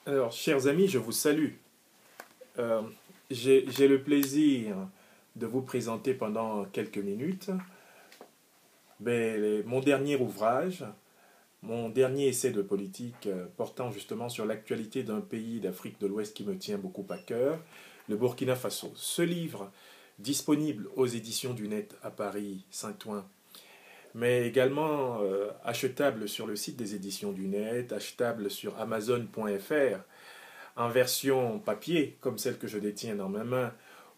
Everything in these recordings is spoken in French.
Alors, chers amis, je vous salue. Euh, j'ai le plaisir de vous présenter pendant quelques minutes mon dernier ouvrage, mon dernier essai de politique portant justement sur l'actualité d'un pays d'Afrique de l'Ouest qui me tient beaucoup à cœur, le Burkina Faso. Ce livre, disponible aux éditions du Net à Paris, Saint-Ouen, mais également achetable sur le site des éditions du Net, achetable sur Amazon.fr, en version papier, comme celle que je détiens dans ma main,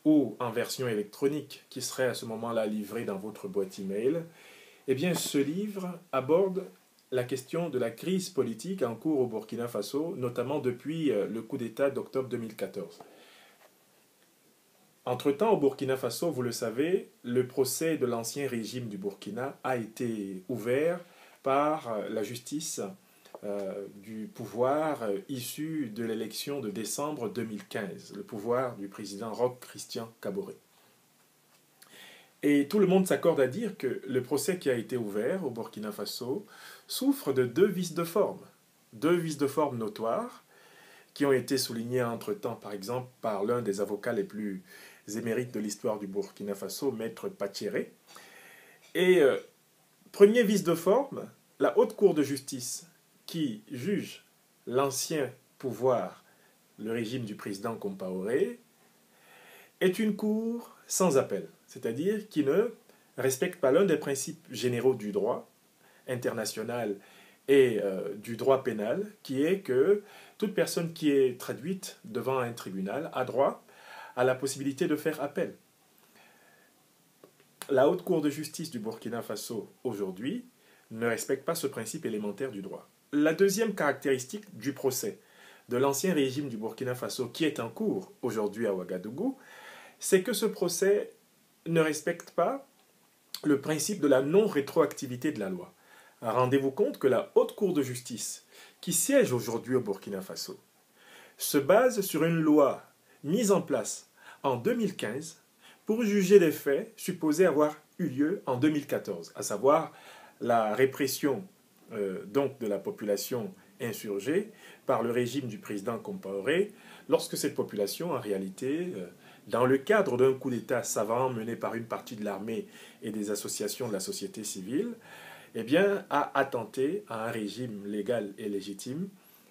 ou en version électronique, qui serait à ce moment-là livrée dans votre boîte email, eh bien, ce livre aborde la question de la crise politique en cours au Burkina Faso, notamment depuis le coup d'État d'octobre 2014. Entre-temps, au Burkina Faso, vous le savez, le procès de l'ancien régime du Burkina a été ouvert par la justice du pouvoir issu de l'élection de décembre 2015, le pouvoir du président Roch Christian Kaboré. Et tout le monde s'accorde à dire que le procès qui a été ouvert au Burkina Faso souffre de deux vices de forme notoires, qui ont été soulignés entre-temps, par exemple, par l'un des avocats les plus émérites de l'histoire du Burkina Faso, Maître Pachéré. Et premier vice de forme, la Haute Cour de justice qui juge l'ancien pouvoir, le régime du président Compaoré, est une cour sans appel, c'est-à-dire qui ne respecte pas l'un des principes généraux du droit international et du droit pénal, qui est que toute personne qui est traduite devant un tribunal a droit à la possibilité de faire appel. La Haute Cour de justice du Burkina Faso, aujourd'hui, ne respecte pas ce principe élémentaire du droit. La deuxième caractéristique du procès de l'ancien régime du Burkina Faso, qui est en cours aujourd'hui à Ouagadougou, c'est que ce procès ne respecte pas le principe de la non-rétroactivité de la loi. Rendez-vous compte que la Haute Cour de justice, qui siège aujourd'hui au Burkina Faso, se base sur une loi mise en place en 2015 pour juger des faits supposés avoir eu lieu en 2014, à savoir la répression donc de la population insurgée par le régime du président Compaoré, lorsque cette population, en réalité, dans le cadre d'un coup d'État savant mené par une partie de l'armée et des associations de la société civile, eh bien, a attenté à un régime légal et légitime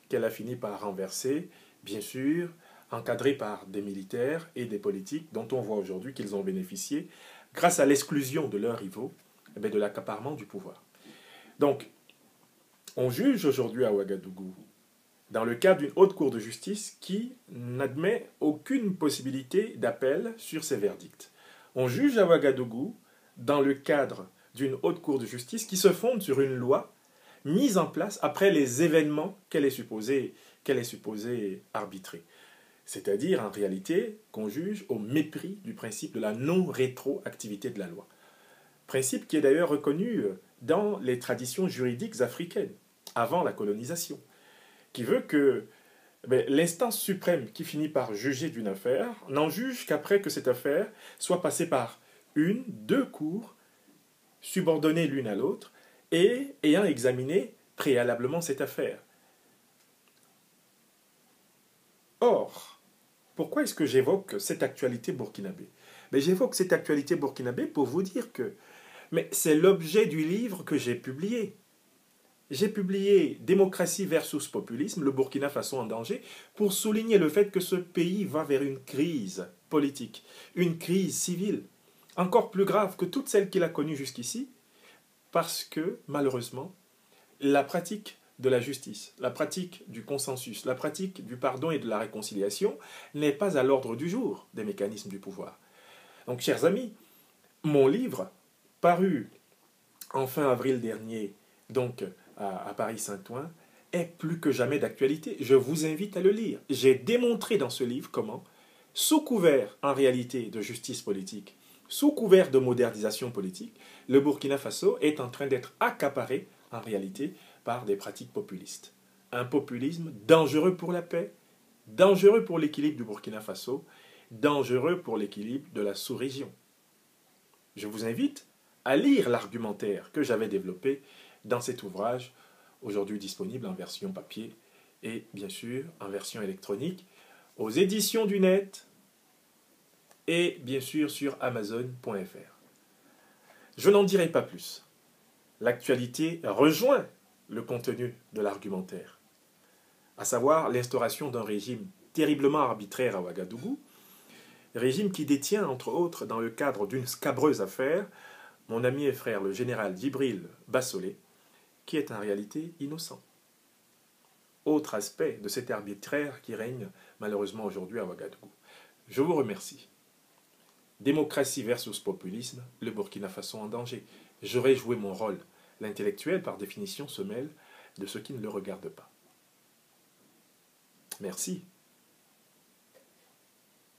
qu'elle a fini par renverser, bien sûr, encadré par des militaires et des politiques dont on voit aujourd'hui qu'ils ont bénéficié, grâce à l'exclusion de leurs rivaux, de l'accaparement du pouvoir. Donc, on juge aujourd'hui à Ouagadougou dans le cadre d'une haute cour de justice qui n'admet aucune possibilité d'appel sur ces verdicts. On juge à Ouagadougou dans le cadre d'une haute cour de justice qui se fonde sur une loi mise en place après les événements qu'elle est supposée arbitrer. C'est-à-dire, en réalité, qu'on juge au mépris du principe de la non-rétroactivité de la loi. Principe qui est d'ailleurs reconnu dans les traditions juridiques africaines, avant la colonisation, qui veut que l'instance suprême qui finit par juger d'une affaire n'en juge qu'après que cette affaire soit passée par une, deux cours, subordonnées l'une à l'autre, et ayant examiné préalablement cette affaire. Or, pourquoi est-ce que j'évoque cette actualité burkinabé? J'évoque cette actualité burkinabé pour vous dire que c'est l'objet du livre que j'ai publié. J'ai publié Démocratie versus populisme, le Burkina Faso en danger, pour souligner le fait que ce pays va vers une crise politique, une crise civile, encore plus grave que toutes celles qu'il a connues jusqu'ici, parce que, malheureusement, la pratique de la justice, la pratique du consensus, la pratique du pardon et de la réconciliation n'est pas à l'ordre du jour des mécanismes du pouvoir. Donc, chers amis, mon livre, paru en fin avril dernier, donc à Paris Saint-Ouen, est plus que jamais d'actualité. Je vous invite à le lire. J'ai démontré dans ce livre comment, sous couvert en réalité de justice politique, sous couvert de modernisation politique, le Burkina Faso est en train d'être accaparé en réalité par des pratiques populistes. Un populisme dangereux pour la paix, dangereux pour l'équilibre du Burkina Faso, dangereux pour l'équilibre de la sous-région. Je vous invite à lire l'argumentaire que j'avais développé dans cet ouvrage, aujourd'hui disponible en version papier et bien sûr en version électronique aux éditions du Net et bien sûr sur Amazon.fr. Je n'en dirai pas plus. L'actualité rejoint le contenu de l'argumentaire, à savoir l'instauration d'un régime terriblement arbitraire à Ouagadougou, régime qui détient, entre autres, dans le cadre d'une scabreuse affaire, mon ami et frère, le général Djibril Bassolé, qui est en réalité innocent. Autre aspect de cet arbitraire qui règne malheureusement aujourd'hui à Ouagadougou. Je vous remercie. Démocratie versus populisme, le Burkina Faso en danger. J'aurais joué mon rôle. L'intellectuel, par définition, se mêle de ce qui ne le regarde pas. Merci.